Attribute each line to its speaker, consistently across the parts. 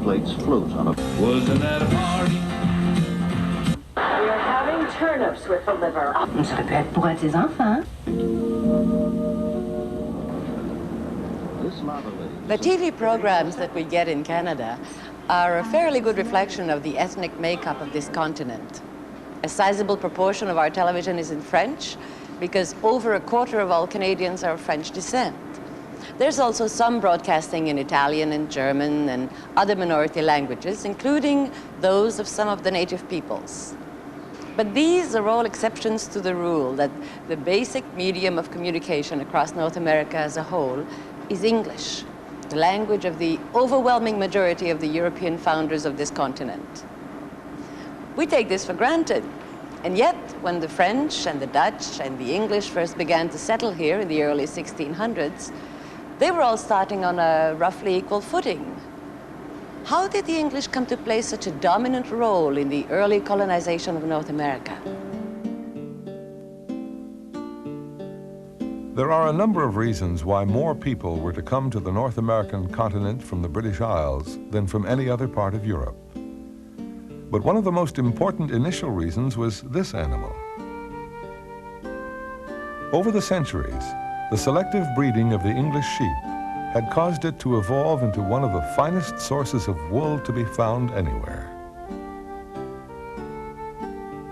Speaker 1: plates float on a...
Speaker 2: Wasn't that a party?
Speaker 3: We are having turnips with the liver.
Speaker 4: Ça peut être pour un de ses enfants.
Speaker 5: The TV programs that we get in Canada are a fairly good reflection of the ethnic makeup of this continent. A sizable proportion of our television is in French because over a quarter of all Canadians are of French descent. There's also some broadcasting in Italian and German and other minority languages, including those of some of the native peoples. But these are all exceptions to the rule that the basic medium of communication across North America as a whole is English, the language of the overwhelming majority of the European founders of this continent. We take this for granted, and yet when the French and the Dutch and the English first began to settle here in the early 1600s, they were all starting on a roughly equal footing. How did the English come to play such a dominant role in the early colonization of North America?
Speaker 6: There are a number of reasons why more people were to come to the North American continent from the British Isles than from any other part of Europe. But one of the most important initial reasons was this animal. Over the centuries, the selective breeding of the English sheep had caused it to evolve into one of the finest sources of wool to be found anywhere.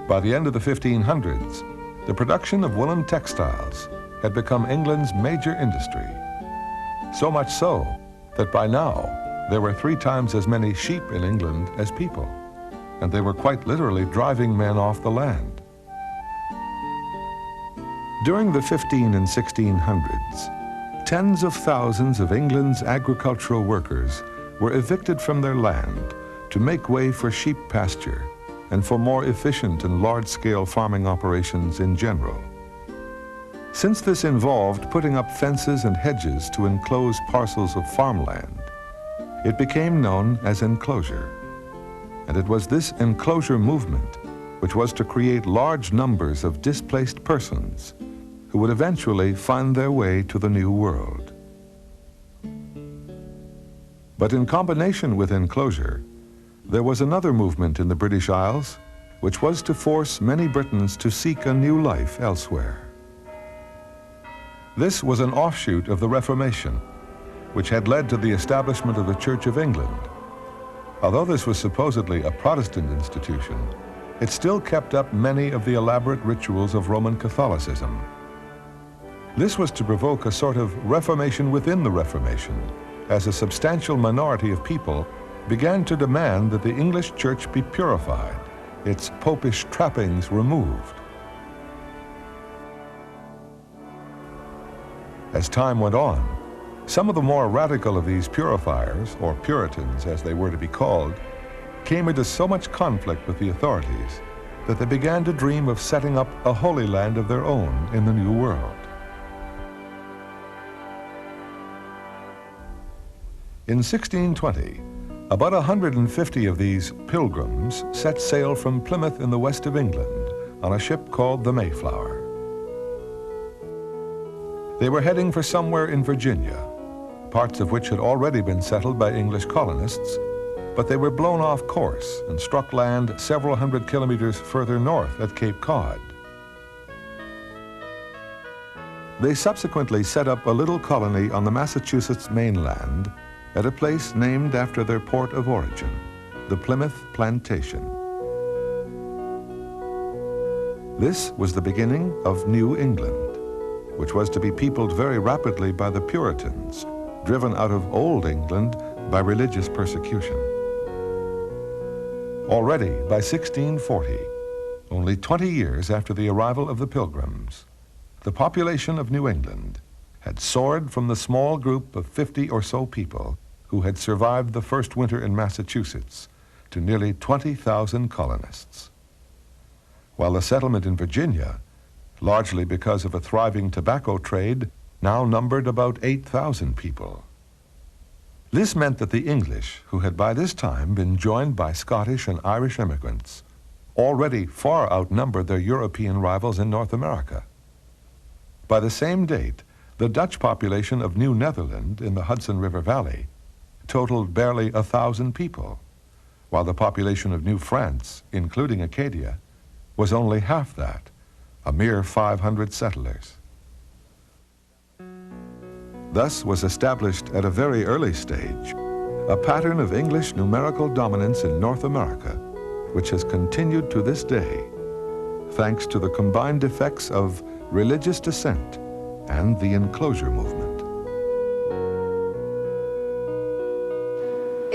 Speaker 6: By the end of the 1500s, the production of woolen textiles had become England's major industry. So much so that by now there were 3 times as many sheep in England as people, and they were quite literally driving men off the land. During the 15 and 1600s, tens of thousands of England's agricultural workers were evicted from their land to make way for sheep pasture and for more efficient and large-scale farming operations in general. Since this involved putting up fences and hedges to enclose parcels of farmland, it became known as enclosure. And it was this enclosure movement which was to create large numbers of displaced persons who would eventually find their way to the New World. But in combination with enclosure, there was another movement in the British Isles which was to force many Britons to seek a new life elsewhere. This was an offshoot of the Reformation, which had led to the establishment of the Church of England. Although this was supposedly a Protestant institution, it still kept up many of the elaborate rituals of Roman Catholicism. This was to provoke a sort of Reformation within the Reformation, as a substantial minority of people began to demand that the English Church be purified, its popish trappings removed. As time went on, some of the more radical of these purifiers, or Puritans as they were to be called, came into so much conflict with the authorities that they began to dream of setting up a Holy Land of their own in the New World. In 1620, about 150 of these pilgrims set sail from Plymouth in the west of England on a ship called the Mayflower. They were heading for somewhere in Virginia, parts of which had already been settled by English colonists, but they were blown off course and struck land several hundred kilometers further north at Cape Cod. They subsequently set up a little colony on the Massachusetts mainland at a place named after their port of origin, the Plymouth Plantation. This was the beginning of New England, which was to be peopled very rapidly by the Puritans, driven out of Old England by religious persecution. Already by 1640, only 20 years after the arrival of the Pilgrims, the population of New England had soared from the small group of 50 or so people who had survived the first winter in Massachusetts to nearly 20,000 colonists. While the settlement in Virginia, largely because of a thriving tobacco trade, now numbered about 8,000 people. This meant that the English, who had by this time been joined by Scottish and Irish immigrants, already far outnumbered their European rivals in North America. By the same date, the Dutch population of New Netherland in the Hudson River Valley totaled barely 1,000 people, while the population of New France, including Acadia, was only half that, a mere 500 settlers. Thus was established at a very early stage a pattern of English numerical dominance in North America, which has continued to this day, thanks to the combined effects of religious dissent and the enclosure movement.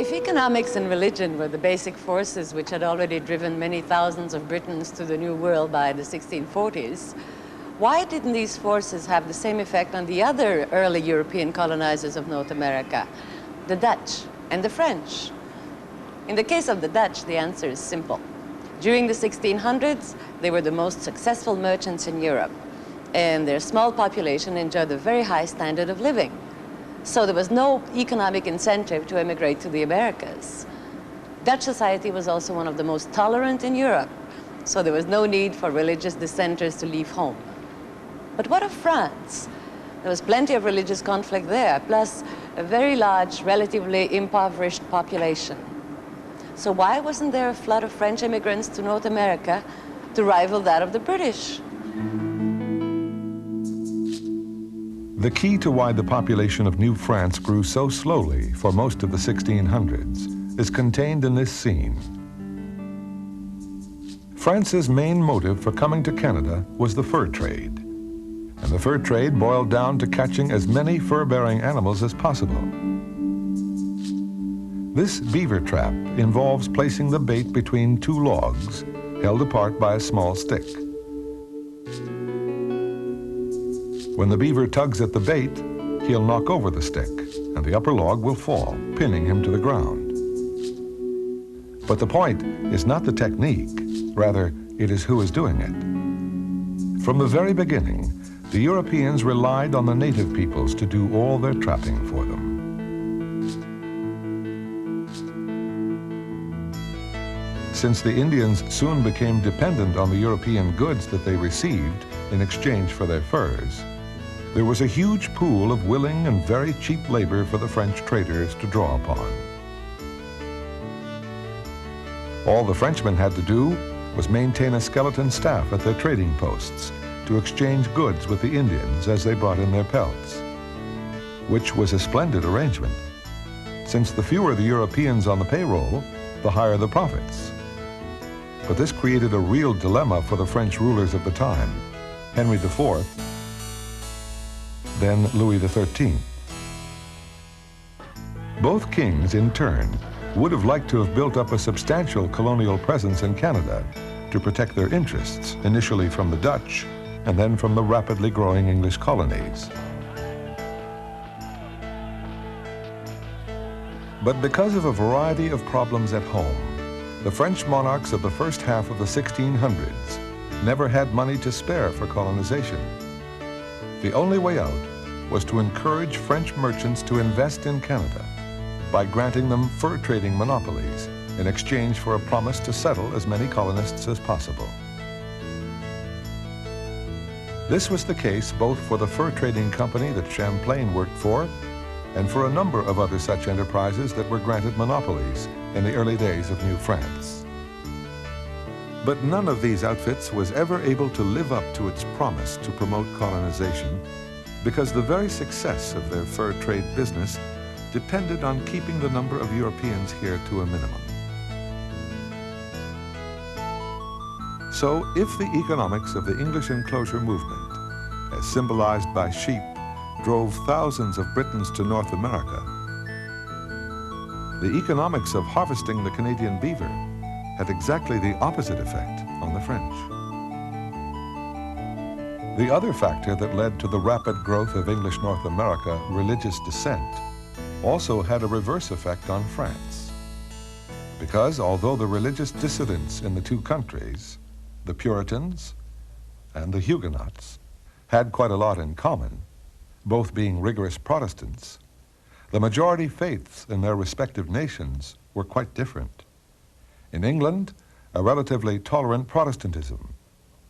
Speaker 5: If economics and religion were the basic forces which had already driven many thousands of Britons to the New World by the 1640s, why didn't these forces have the same effect on the other early European colonizers of North America, the Dutch and the French? In the case of the Dutch, the answer is simple. During the 1600s, they were the most successful merchants in Europe, and their small population enjoyed a very high standard of living. So there was no economic incentive to emigrate to the Americas. Dutch society was also one of the most tolerant in Europe, so there was no need for religious dissenters to leave home. But what of France? There was plenty of religious conflict there, plus a very large, relatively impoverished population. So why wasn't there a flood of French immigrants to North America to rival that of the British?
Speaker 6: The key to why the population of New France grew so slowly for most of the 1600s is contained in this scene. France's main motive for coming to Canada was the fur trade. And the fur trade boiled down to catching as many fur-bearing animals as possible. This beaver trap involves placing the bait between two logs held apart by a small stick. When the beaver tugs at the bait, he'll knock over the stick, and the upper log will fall, pinning him to the ground. But the point is not the technique, rather, it is who is doing it. From the very beginning, the Europeans relied on the native peoples to do all their trapping for them. Since the Indians soon became dependent on the European goods that they received in exchange for their furs, there was a huge pool of willing and very cheap labor for the French traders to draw upon. All the Frenchmen had to do was maintain a skeleton staff at their trading posts to exchange goods with the Indians as they brought in their pelts, which was a splendid arrangement, since the fewer the Europeans on the payroll, the higher the profits. But this created a real dilemma for the French rulers of the time, Henry IV, then Louis XIII. Both kings, in turn, would have liked to have built up a substantial colonial presence in Canada to protect their interests, initially from the Dutch, and then from the rapidly growing English colonies. But because of a variety of problems at home, the French monarchs of the first half of the 1600s never had money to spare for colonization. The only way out was to encourage French merchants to invest in Canada by granting them fur trading monopolies in exchange for a promise to settle as many colonists as possible. This was the case both for the fur trading company that Champlain worked for and for a number of other such enterprises that were granted monopolies in the early days of New France. But none of these outfits was ever able to live up to its promise to promote colonization because the very success of their fur trade business depended on keeping the number of Europeans here to a minimum. So if the economics of the English enclosure movement, as symbolized by sheep, drove thousands of Britons to North America, the economics of harvesting the Canadian beaver had exactly the opposite effect on the French. The other factor that led to the rapid growth of English North America, religious dissent, also had a reverse effect on France. Because although the religious dissidents in the two countries, the Puritans and the Huguenots, had quite a lot in common, both being rigorous Protestants, the majority faiths in their respective nations were quite different. In England, a relatively tolerant Protestantism.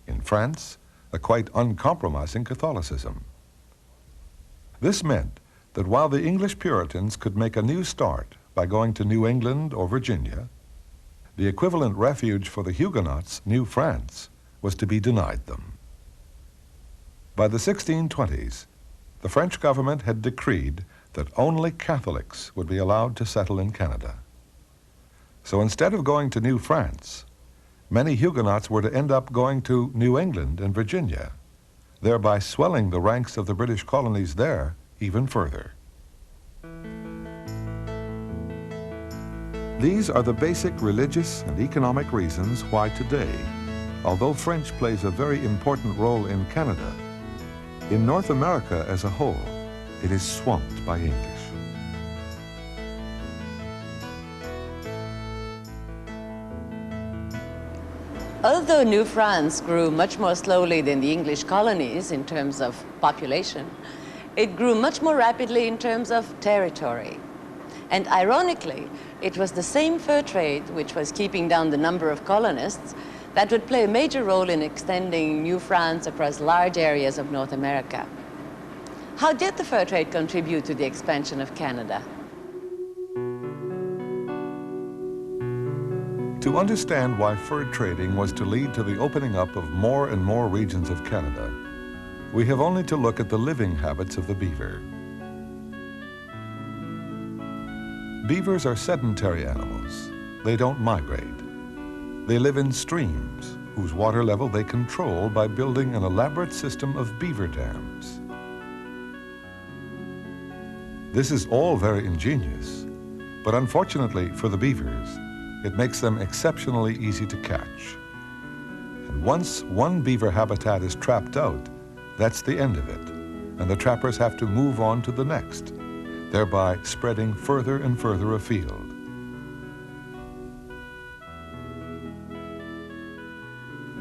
Speaker 6: In France, a quite uncompromising Catholicism. This meant that while the English Puritans could make a new start by going to New England or Virginia, the equivalent refuge for the Huguenots, New France, was to be denied them. By the 1620s, the French government had decreed that only Catholics would be allowed to settle in Canada. So instead of going to New France, many Huguenots were to end up going to New England and Virginia, thereby swelling the ranks of the British colonies there even further. These are the basic religious and economic reasons why today, although French plays a very important role in Canada, in North America as a whole, it is swamped by English.
Speaker 5: Although New France grew much more slowly than the English colonies in terms of population, it grew much more rapidly in terms of territory. And ironically, it was the same fur trade which was keeping down the number of colonists that would play a major role in extending New France across large areas of North America. How did the fur trade contribute to the expansion of Canada?
Speaker 6: To understand why fur trading was to lead to the opening up of more and more regions of Canada, we have only to look at the living habits of the beaver. Beavers are sedentary animals. They don't migrate. They live in streams, whose water level they control by building an elaborate system of beaver dams. This is all very ingenious, but unfortunately for the beavers, it makes them exceptionally easy to catch. And once one beaver habitat is trapped out, that's the end of it, and the trappers have to move on to the next, thereby spreading further and further afield.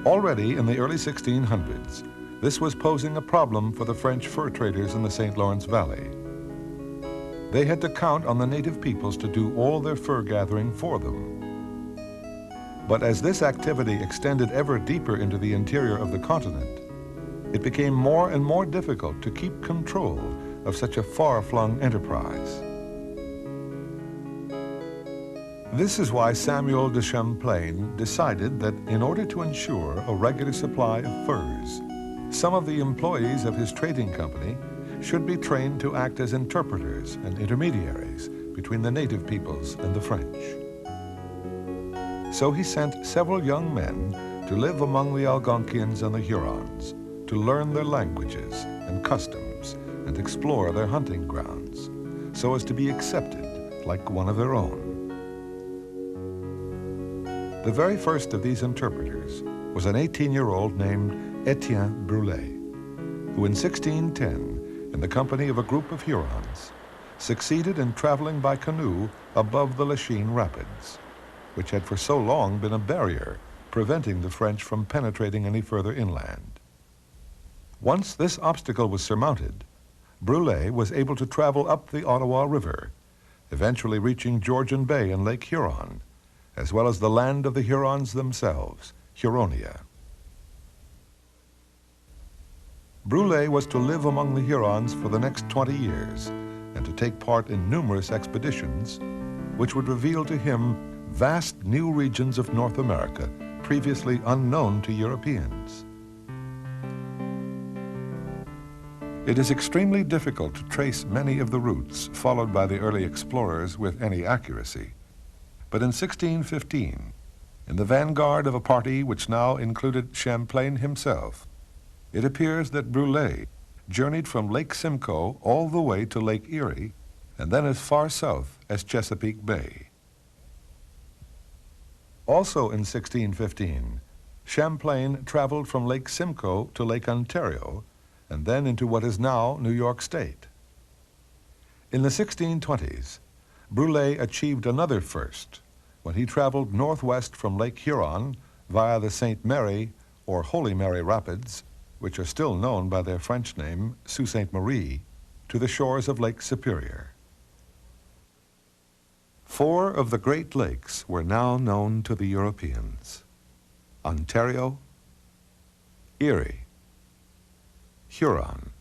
Speaker 6: Already in the early 1600s, this was posing a problem for the French fur traders in the St. Lawrence Valley. They had to count on the native peoples to do all their fur gathering for them. But as this activity extended ever deeper into the interior of the continent, it became more and more difficult to keep control of such a far-flung enterprise. This is why Samuel de Champlain decided that in order to ensure a regular supply of furs, some of the employees of his trading company should be trained to act as interpreters and intermediaries between the native peoples and the French. So he sent several young men to live among the Algonquians and the Hurons, to learn their languages and customs and explore their hunting grounds, so as to be accepted like one of their own. The very first of these interpreters was an 18-year-old named Etienne Brulé, who in 1610, in the company of a group of Hurons, succeeded in traveling by canoe above the Lachine Rapids, which had for so long been a barrier preventing the French from penetrating any further inland. Once this obstacle was surmounted, Brulé was able to travel up the Ottawa River, eventually reaching Georgian Bay and Lake Huron, as well as the land of the Hurons themselves, Huronia. Brulé was to live among the Hurons for the next 20 years and to take part in numerous expeditions, which would reveal to him vast new regions of North America previously unknown to Europeans. It is extremely difficult to trace many of the routes followed by the early explorers with any accuracy. But in 1615, in the vanguard of a party which now included Champlain himself, it appears that Brulé journeyed from Lake Simcoe all the way to Lake Erie and then as far south as Chesapeake Bay. Also in 1615, Champlain traveled from Lake Simcoe to Lake Ontario and then into what is now New York State. In the 1620s, Brulé achieved another first when he traveled northwest from Lake Huron via the St. Mary or Holy Mary Rapids, which are still known by their French name, Sault Ste. Marie, to the shores of Lake Superior. 4 of the Great Lakes were now known to the Europeans: Ontario, Erie, Huron,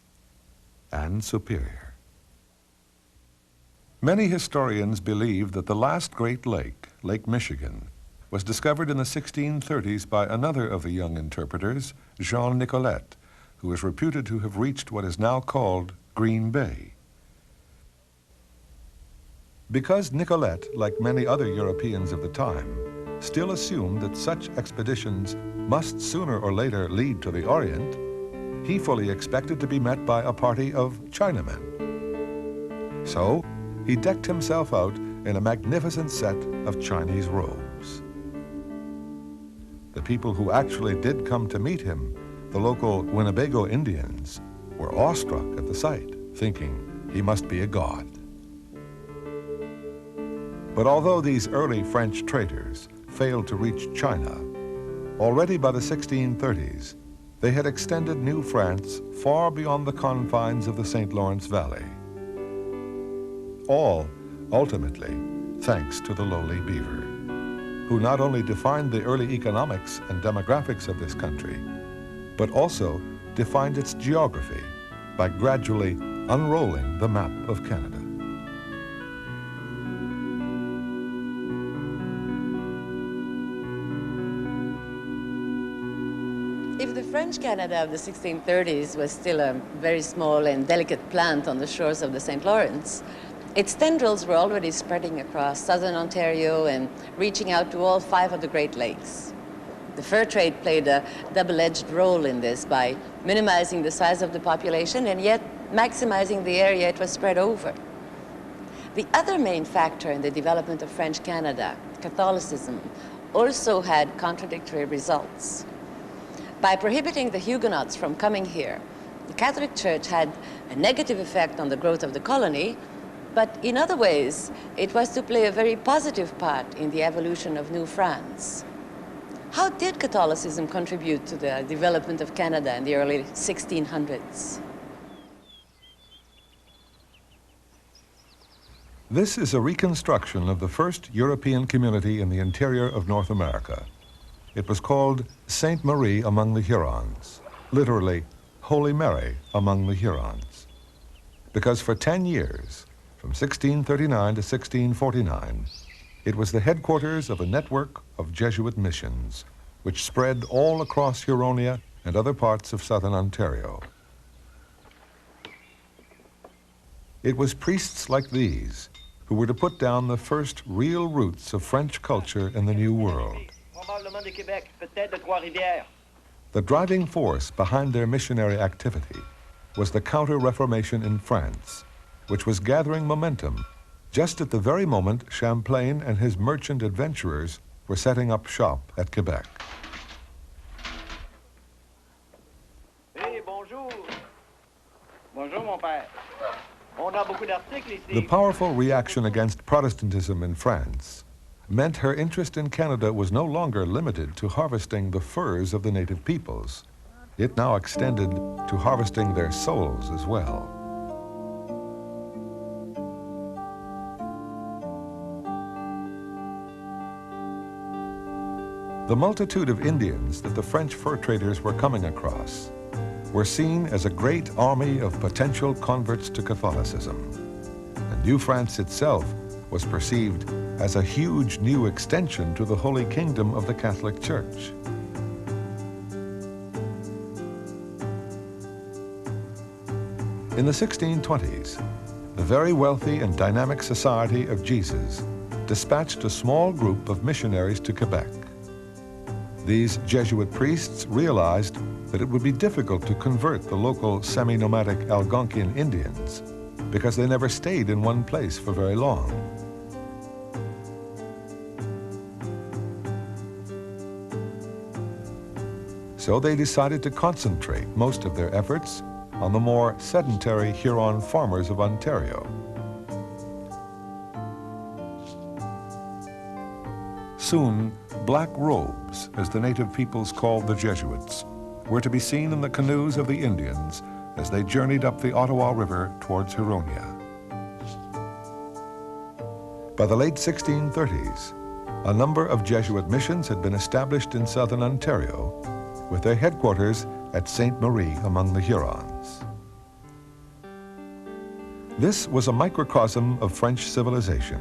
Speaker 6: and Superior. Many historians believe that the last Great Lake, Lake Michigan, was discovered in the 1630s by another of the young interpreters, Jean Nicolet, who is reputed to have reached what is now called Green Bay. Because Nicolet, like many other Europeans of the time, still assumed that such expeditions must sooner or later lead to the Orient, he fully expected to be met by a party of Chinamen. So, he decked himself out in a magnificent set of Chinese robes. The people who actually did come to meet him, the local Winnebago Indians, were awestruck at the sight, thinking he must be a god. But although these early French traders failed to reach China, already by the 1630s, they had extended New France far beyond the confines of the St. Lawrence Valley. All, ultimately, thanks to the lowly beaver, who not only defined the early economics and demographics of this country, but also defined its geography by gradually unrolling the map of Canada.
Speaker 5: If the French Canada of the 1630s was still a very small and delicate plant on the shores of the St. Lawrence, its tendrils were already spreading across southern Ontario and reaching out to all 5 of the Great Lakes. The fur trade played a double-edged role in this by minimizing the size of the population and yet maximizing the area it was spread over. The other main factor in the development of French Canada, Catholicism, also had contradictory results. By prohibiting the Huguenots from coming here, the Catholic Church had a negative effect on the growth of the colony, but in other ways, it was to play a very positive part in the evolution of New France. How did Catholicism contribute to the development of Canada in the early 1600s?
Speaker 6: This is a reconstruction of the first European community in the interior of North America. It was called Sainte Marie among the Hurons, literally Holy Mary among the Hurons, because for 10 years, from 1639 to 1649, it was the headquarters of a network of Jesuit missions, which spread all across Huronia and other parts of southern Ontario. It was priests like these who were to put down the first real roots of French culture in the New World. The driving force behind their missionary activity was the Counter-Reformation in France, which was gathering momentum just at the very moment Champlain and his merchant adventurers were setting up shop at Quebec.
Speaker 1: Hey, bonjour. Bonjour, mon père. On a beaucoup d'articles ici.
Speaker 6: The powerful reaction against Protestantism in France meant her interest in Canada was no longer limited to harvesting the furs of the native peoples. It now extended to harvesting their souls as well. The multitude of Indians that the French fur traders were coming across were seen as a great army of potential converts to Catholicism. And New France itself was perceived as a huge new extension to the Holy Kingdom of the Catholic Church. In the 1620s, the very wealthy and dynamic Society of Jesus dispatched a small group of missionaries to Quebec. These Jesuit priests realized that it would be difficult to convert the local semi-nomadic Algonquian Indians because they never stayed in one place for very long. So they decided to concentrate most of their efforts on the more sedentary Huron farmers of Ontario. Soon, black robes, as the native peoples called the Jesuits, were to be seen in the canoes of the Indians as they journeyed up the Ottawa River towards Huronia. By the late 1630s, a number of Jesuit missions had been established in southern Ontario, with their headquarters at Sainte Marie among the Hurons. This was a microcosm of French civilization,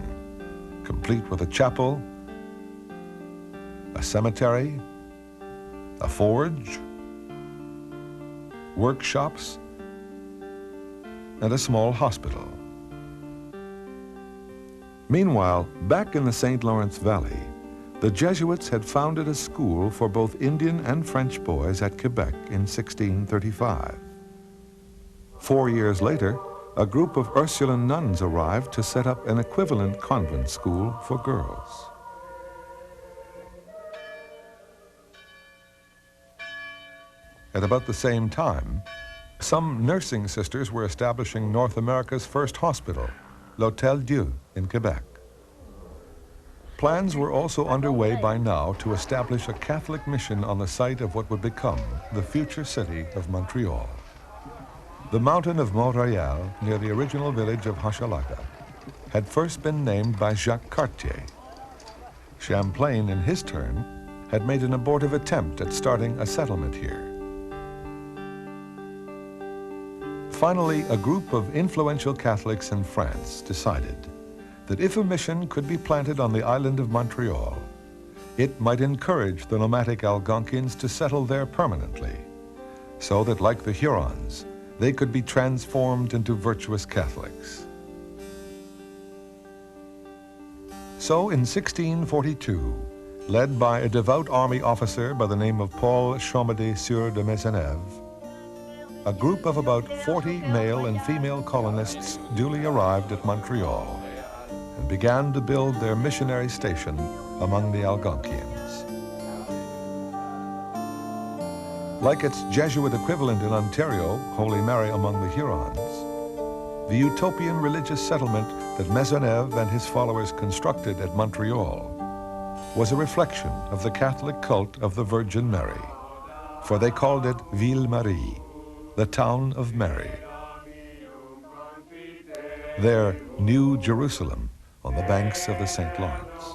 Speaker 6: complete with a chapel, a cemetery, a forge, workshops, and a small hospital. Meanwhile, back in the St. Lawrence Valley, the Jesuits had founded a school for both Indian and French boys at Quebec in 1635. 4 years later, a group of Ursuline nuns arrived to set up an equivalent convent school for girls. At about the same time, some nursing sisters were establishing North America's first hospital, l'Hôtel Dieu in Quebec. Plans were also underway by now to establish a Catholic mission on the site of what would become the future city of Montreal. The mountain of Mont-Royal, near the original village of Hochelaga, had first been named by Jacques Cartier. Champlain, in his turn, had made an abortive attempt at starting a settlement here. Finally, a group of influential Catholics in France decided that if a mission could be planted on the island of Montreal, it might encourage the nomadic Algonquins to settle there permanently, so that, like the Hurons, they could be transformed into virtuous Catholics. So in 1642, led by a devout army officer by the name of Paul Chomedey Sieur de Maisonneuve, a group of about 40 male and female colonists duly arrived at Montreal and began to build their missionary station among the Algonquins. Like its Jesuit equivalent in Ontario, Holy Mary among the Hurons, the utopian religious settlement that Maisonneuve and his followers constructed at Montreal was a reflection of the Catholic cult of the Virgin Mary, for they called it Ville Marie, the town of Mary. Their New Jerusalem on the banks of the St. Lawrence.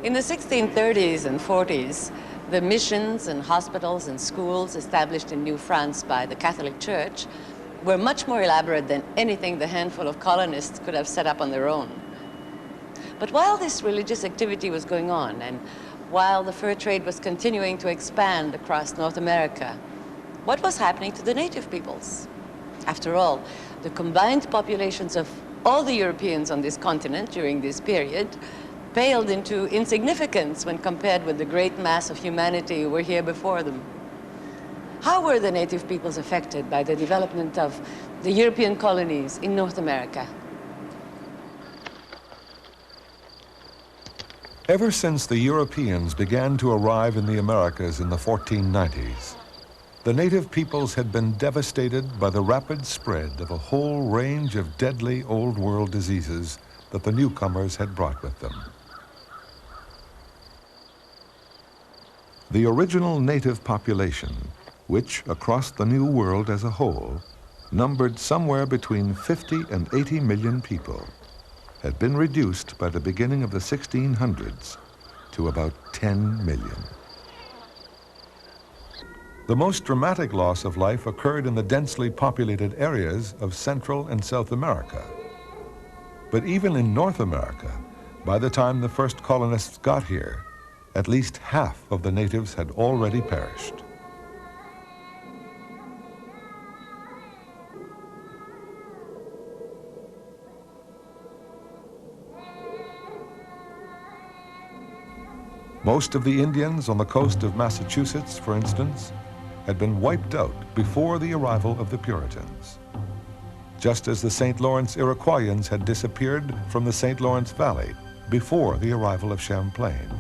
Speaker 5: In the 1630s and 40s, the missions and hospitals and schools established in New France by the Catholic Church were much more elaborate than anything the handful of colonists could have set up on their own. But while this religious activity was going on, and while the fur trade was continuing to expand across North America, what was happening to the native peoples? After all, the combined populations of all the Europeans on this continent during this period paled into insignificance when compared with the great mass of humanity who were here before them. How were the native peoples affected by the development of the European colonies in North America?
Speaker 6: Ever since the Europeans began to arrive in the Americas in the 1490s, the native peoples had been devastated by the rapid spread of a whole range of deadly Old World diseases that the newcomers had brought with them. The original native population, which across the New World as a whole numbered somewhere between 50 and 80 million people, had been reduced by the beginning of the 1600s to about 10 million. The most dramatic loss of life occurred in the densely populated areas of Central and South America. But even in North America, by the time the first colonists got here, at least half of the natives had already perished. Most of the Indians on the coast of Massachusetts, for instance, had been wiped out before the arrival of the Puritans, just as the St. Lawrence Iroquoians had disappeared from the St. Lawrence Valley before the arrival of Champlain.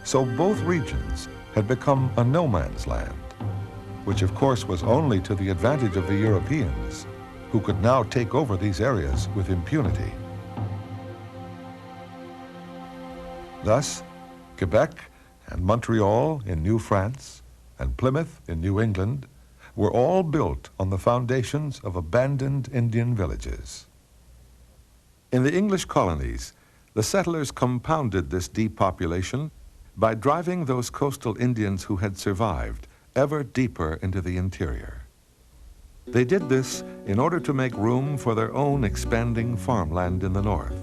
Speaker 6: So both regions had become a no man's land, which of course was only to the advantage of the Europeans, who could now take over these areas with impunity. Thus, Quebec and Montreal in New France and Plymouth in New England were all built on the foundations of abandoned Indian villages. In the English colonies, the settlers compounded this depopulation by driving those coastal Indians who had survived ever deeper into the interior. They did this in order to make room for their own expanding farmland in the north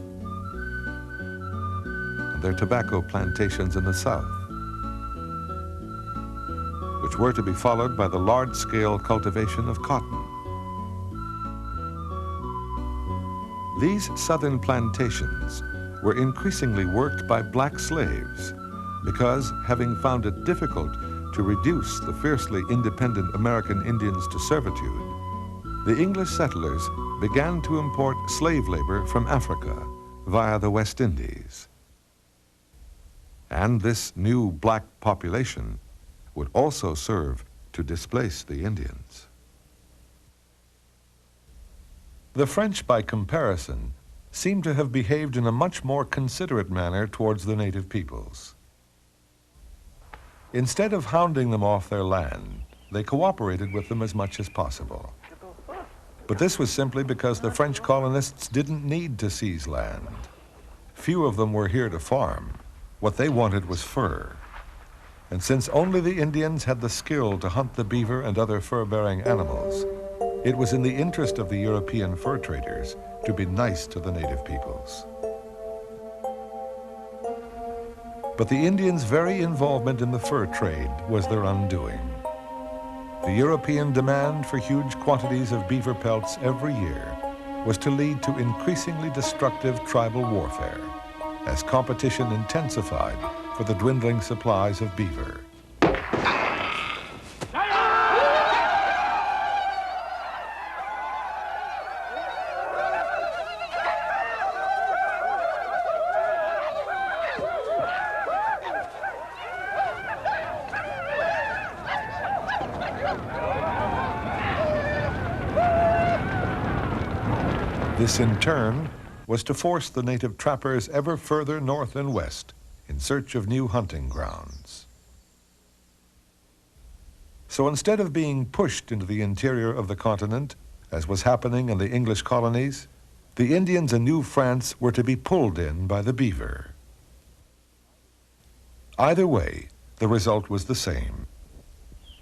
Speaker 6: and their tobacco plantations in the south, which were to be followed by the large-scale cultivation of cotton. These southern plantations were increasingly worked by black slaves because, having found it difficult to reduce the fiercely independent American Indians to servitude, the English settlers began to import slave labor from Africa via the West Indies. And this new black population would also serve to displace the Indians. The French, by comparison, seem to have behaved in a much more considerate manner towards the native peoples. Instead of hounding them off their land, they cooperated with them as much as possible. But this was simply because the French colonists didn't need to seize land. Few of them were here to farm. What they wanted was fur. And since only the Indians had the skill to hunt the beaver and other fur-bearing animals, it was in the interest of the European fur traders to be nice to the native peoples. But the Indians' very involvement in the fur trade was their undoing. The European demand for huge quantities of beaver pelts every year was to lead to increasingly destructive tribal warfare as competition intensified for the dwindling supplies of beaver. This, in turn, was to force the native trappers ever further north and west in search of new hunting grounds. So instead of being pushed into the interior of the continent, as was happening in the English colonies, the Indians in New France were to be pulled in by the beaver. Either way, the result was the same.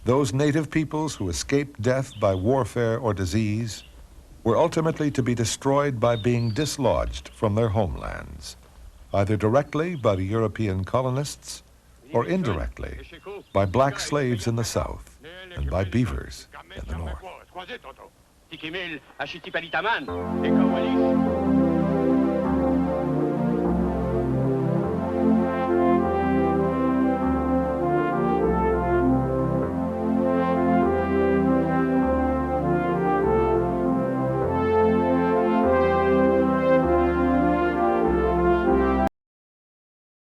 Speaker 6: Those native peoples who escaped death by warfare or disease were ultimately to be destroyed by being dislodged from their homelands, either directly by the European colonists or indirectly by black slaves in the south and by beavers in the north.